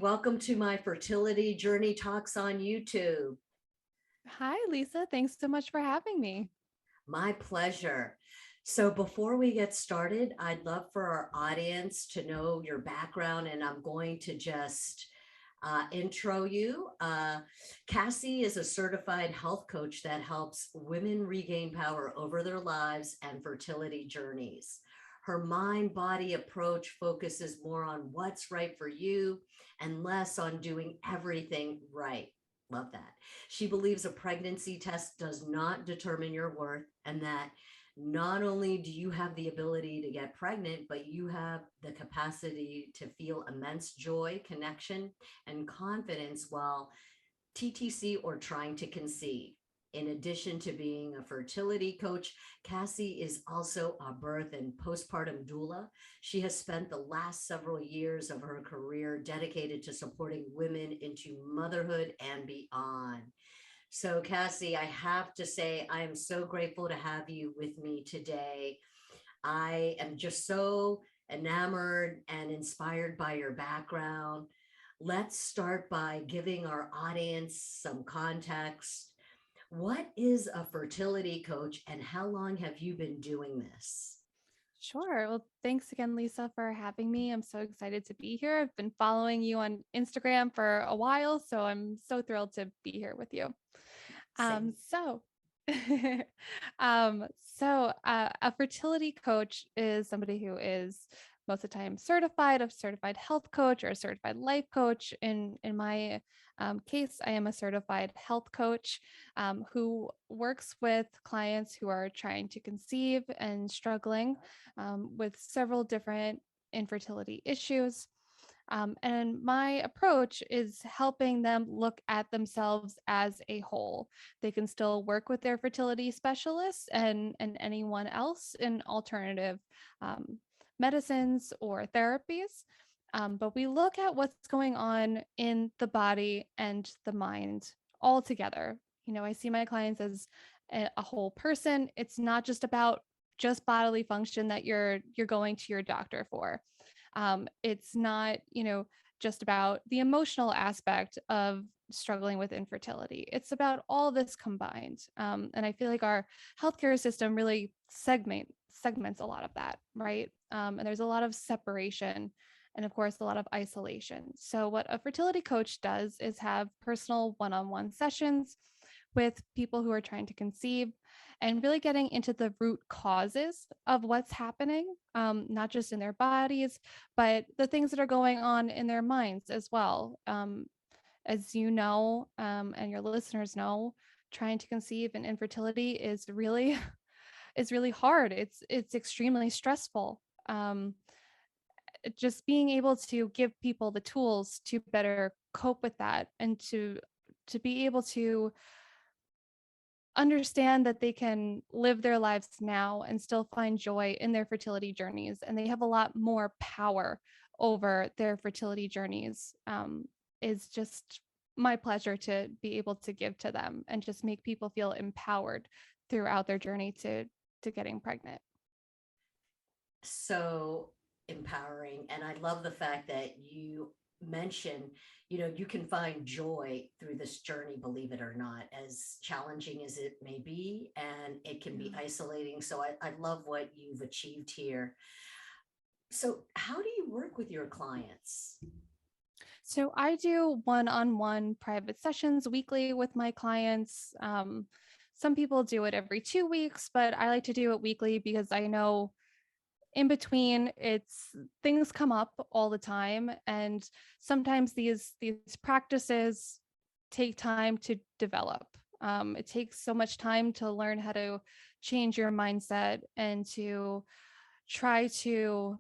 Welcome to my Fertility Journey Talks on YouTube. Hi, Lisa. Thanks so much for having me. My pleasure. So before we get started, I'd love for our audience to know your background, and I'm going to just intro you. Cassie is a certified health coach that helps women regain power over their lives and fertility journeys. Her mind body approach focuses more on what's right for you and less on doing everything right. Love that. She believes a pregnancy test does not determine your worth, and that not only do you have the ability to get pregnant, but you have the capacity to feel immense joy, connection, and confidence while TTC or trying to conceive. In addition to being a fertility coach, Cassie is also a birth and postpartum doula. She has spent the last several years of her career dedicated to supporting women into motherhood and beyond. So, Cassie, I have to say, I am so grateful to have you with me today. I am just so enamored and inspired by your background. Let's start by giving our audience some context. What is a fertility coach and how long have you been doing this? Sure. Well, thanks again, Lisa, for having me. I'm so excited to be here. I've been following you on Instagram for a while, so I'm so thrilled to be here with you. Um, Same. so, so a fertility coach is somebody who is most of the time certified, a certified health coach or a certified life coach. In my case, I am a certified health coach who works with clients who are trying to conceive and struggling with several different infertility issues. And my approach is helping them look at themselves as a whole. They can still work with their fertility specialists and anyone else in alternative medicines or therapies. But we look at what's going on in the body and the mind all together. I see my clients as a whole person. It's not just about just bodily function that you're going to your doctor for. It's not, just about the emotional aspect of struggling with infertility. It's about all this combined. And I feel like our healthcare system really segments a lot of that, right? And there's a lot of separation and of course a lot of isolation. So what a fertility coach does is have personal one-on-one sessions with people who are trying to conceive and really getting into the root causes of what's happening, not just in their bodies, but the things that are going on in their minds as well. As you know, and your listeners know, trying to conceive and infertility is really hard. It's extremely stressful. Just being able to give people the tools to better cope with that and to be able to understand that they can live their lives now and still find joy in their fertility journeys. And they have a lot more power over their fertility journeys, is just my pleasure to be able to give to them and just make people feel empowered throughout their journey to getting pregnant. So empowering. And I love the fact that you mention, you can find joy through this journey, believe it or not, as challenging as it may be, and it can be Yeah. isolating. So I love what you've achieved here. So how do you work with your clients? So I do one-on-one private sessions weekly with my clients. Some people do it every 2 weeks, but I like to do it weekly because I know in between it's things come up all the time, and sometimes these practices take time to develop. It takes so much time to learn how to change your mindset and to try to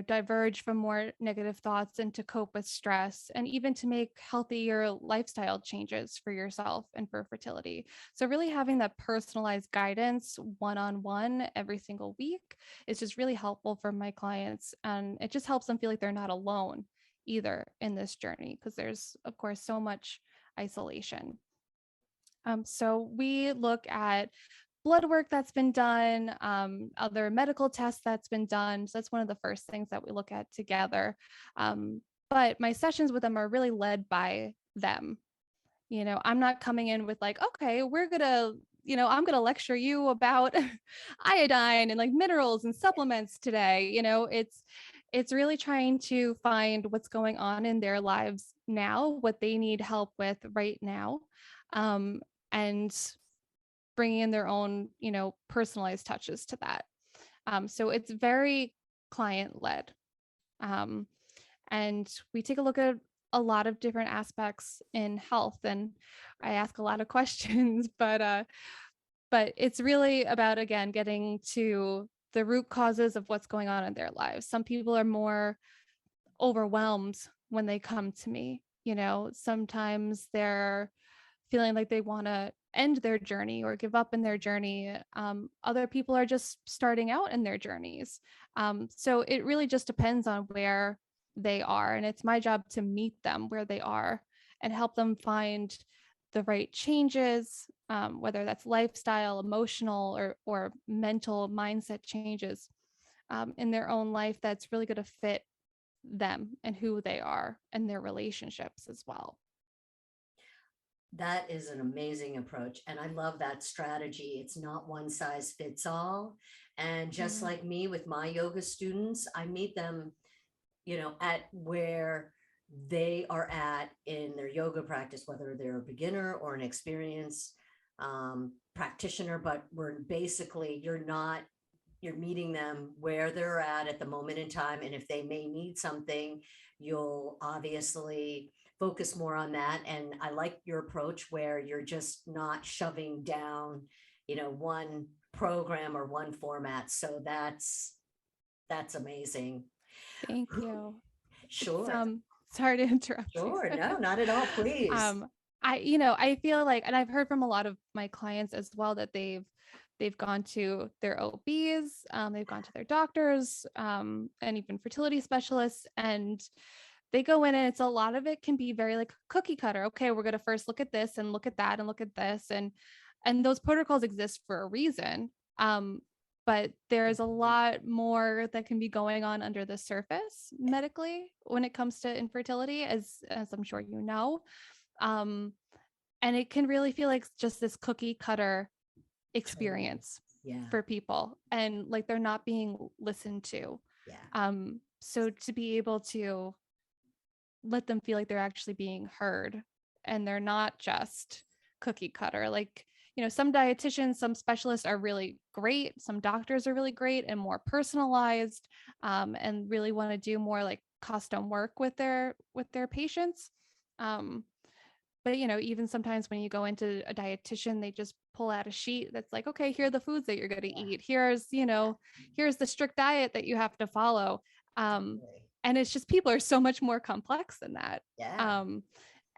diverge from more negative thoughts and to cope with stress and even to make healthier lifestyle changes for yourself and for fertility. So really having that personalized guidance one-on-one every single week is just really helpful for my clients, and it just helps them feel like they're not alone either in this journey, because there's of course so much isolation. So we look at blood work that's been done, other medical tests that's been done. So that's one of the first things that we look at together. but my sessions with them are really led by them. I'm not coming in with like, okay, we're gonna, I'm gonna lecture you about iodine and like minerals and supplements today. It's really trying to find what's going on in their lives now, what they need help with right now, and bringing in their own, personalized touches to that. So it's very client led. Um, and we take a look at a lot of different aspects in health, and I ask a lot of questions, but it's really about, again, getting to the root causes of what's going on in their lives. Some people are more overwhelmed when they come to me. Sometimes they're feeling like they want to end their journey or give up in their journey. Other people are just starting out in their journeys. So it really just depends on where they are. And it's my job to meet them where they are and help them find the right changes, whether that's lifestyle, emotional, or mental mindset changes in their own life that's really going to fit them and who they are and their relationships as well. That is an amazing approach. And I love that strategy. It's not one size fits all. And just Yeah. like me with my yoga students, I meet them, at where they are at in their yoga practice, whether they're a beginner or an experienced practitioner. But you're meeting them where they're at the moment in time. And if they may need something, you'll obviously focus more on that. And I like your approach where you're just not shoving down, one program or one format. So that's amazing. Thank you. It's Sure. sorry to interrupt you. Sure. No, not at all. Please. um I feel like, and I've heard from a lot of my clients as well, that they've gone to their OBs, they've gone to their doctors, and even fertility specialists, and they go in and it's a lot of it can be very like cookie cutter. Okay, we're going to first look at this and look at that and look at this, and those protocols exist for a reason. But there's a lot more that can be going on under the surface medically when it comes to infertility, as I'm sure you know. Um, and it can really feel like just this cookie cutter Totally. experience Yeah. for people, and like they're not being listened to. Yeah. So to be able to let them feel like they're actually being heard and they're not just cookie cutter. Like, some dietitians, some specialists are really great. Some doctors are really great and more personalized, and really want to do more like custom work with their patients. But even sometimes when you go into a dietitian, they just pull out a sheet that's like, okay, here are the foods that you're going to Yeah. eat. Here's the strict diet that you have to follow. Totally. And it's just, people are so much more complex than that. Yeah. Um,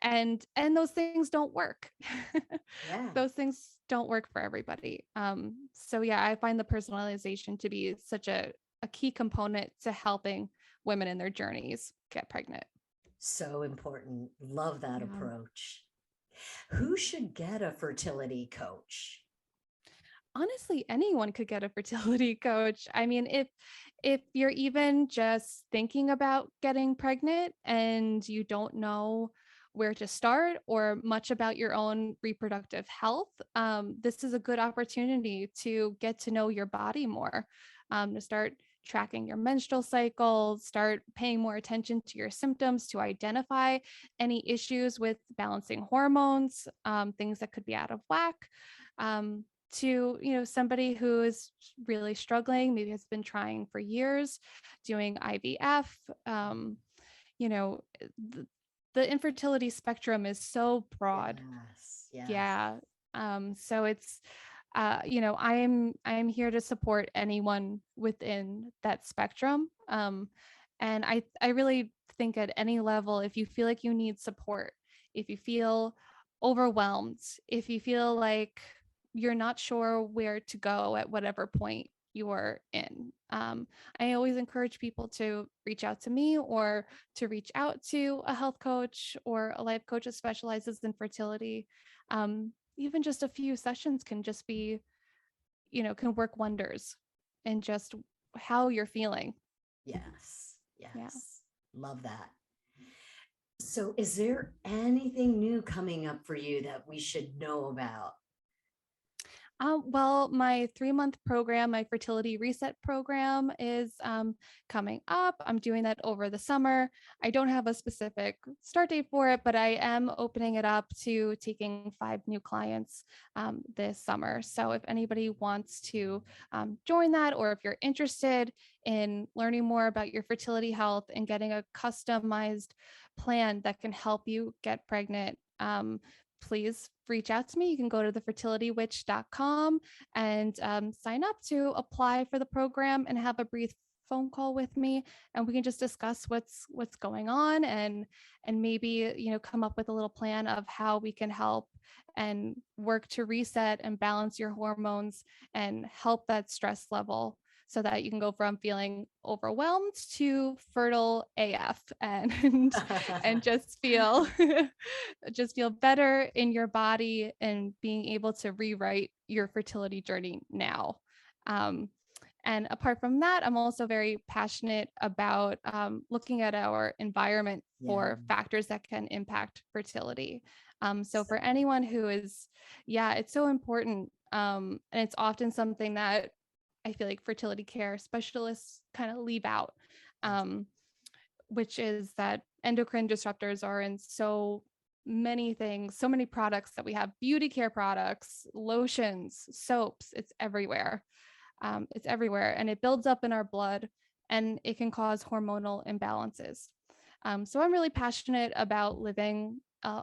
and those things don't work. Yeah. Those things don't work for everybody. So yeah, I find the personalization to be such a key component to helping women in their journeys get pregnant. So important. Love that Yeah. approach. Who should get a fertility coach? Honestly, anyone could get a fertility coach. I mean, if you're even just thinking about getting pregnant and you don't know where to start or much about your own reproductive health, this is a good opportunity to get to know your body more, to start tracking your menstrual cycle, start paying more attention to your symptoms, to identify any issues with balancing hormones, things that could be out of whack. To somebody who is really struggling, maybe has been trying for years, doing IVF. You know, the infertility spectrum is so broad. Yes. Yes. Yeah. So it's I am here to support anyone within that spectrum. And I really think at any level, if you feel like you need support, if you feel overwhelmed, if you feel like you're not sure where to go at whatever point you are in, I always encourage people to reach out to me or to reach out to a health coach or a life coach that specializes in fertility. Even just a few sessions can just be, can work wonders in just how you're feeling. Yes. Yeah. Yes. Love that. So is there anything new coming up for you that we should know about? Well, my 3-month program, my fertility reset program is coming up. I'm doing that over the summer. I don't have a specific start date for it, but I am opening it up to taking 5 new clients this summer. So if anybody wants to join that, or if you're interested in learning more about your fertility health and getting a customized plan that can help you get pregnant, please reach out to me. You can go to thefertilitywitch.com and sign up to apply for the program and have a brief phone call with me, and we can just discuss what's going on, and maybe come up with a little plan of how we can help and work to reset and balance your hormones and help that stress level so that you can go from feeling overwhelmed to fertile AF and just feel just feel better in your body and being able to rewrite your fertility journey now. Um, and apart from that, I'm also very passionate about looking at our environment Yeah. for factors that can impact fertility. So for anyone who is, yeah, it's so important. And it's often something that I feel like fertility care specialists kind of leave out, um, which is that endocrine disruptors are in so many things, so many products that we have: beauty care products, lotions, soaps. It's everywhere. It's everywhere, and it builds up in our blood, and it can cause hormonal imbalances. So I'm really passionate about living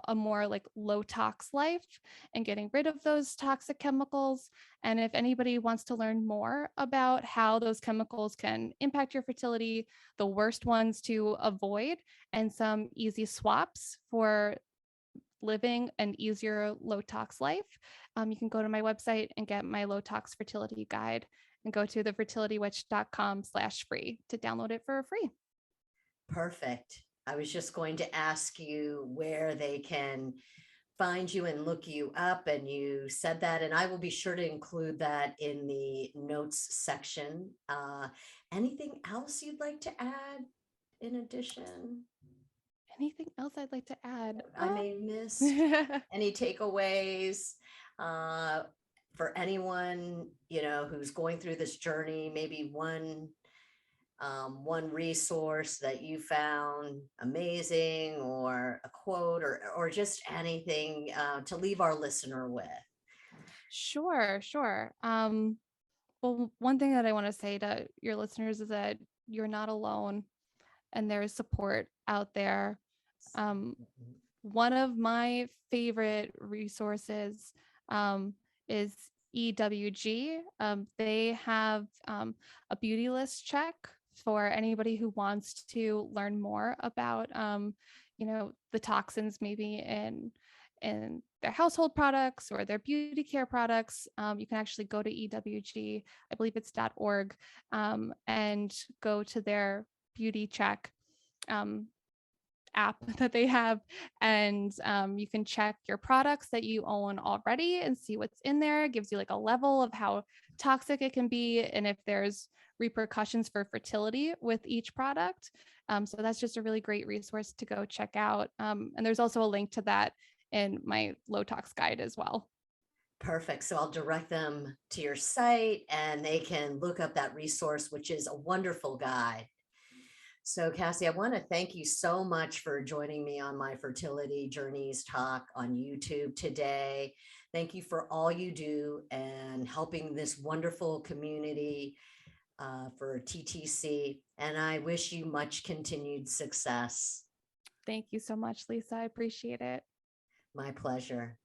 a more like low tox life and getting rid of those toxic chemicals. And if anybody wants to learn more about how those chemicals can impact your fertility, the worst ones to avoid, and some easy swaps for living an easier low tox life, you can go to my website and get my low tox fertility guide, and go to thefertilitywitch.com/free to download it for free. Perfect. I was just going to ask you where they can find you and look you up, and you said that, and I will be sure to include that in the notes section. Anything else you'd like to add in addition? Anything else I'd like to add? I may have missed any takeaways uh, for anyone, who's going through this journey, maybe one resource that you found amazing, or a quote, or just anything to leave our listener with. Sure, sure. Well, one thing that I want to say to your listeners is that you're not alone, and there's support out there. Um, One of my favorite resources is EWG. They have a beauty list check for anybody who wants to learn more about, the toxins maybe in their household products or their beauty care products. You can actually go to EWG, I believe it's .org, and go to their beauty check app that they have, and you can check your products that you own already and see what's in there. It gives you like a level of how toxic it can be, and if there's repercussions for fertility with each product. So that's just a really great resource to go check out, and there's also a link to that in my low tox guide as well. Perfect. So I'll direct them to your site, and they can look up that resource, which is a wonderful guide. So, Cassie, I want to thank you so much for joining me on my Fertility Journeys talk on YouTube today. Thank you for all you do and helping this wonderful community for TTC. And I wish you much continued success. Thank you so much, Lisa. I appreciate it. My pleasure.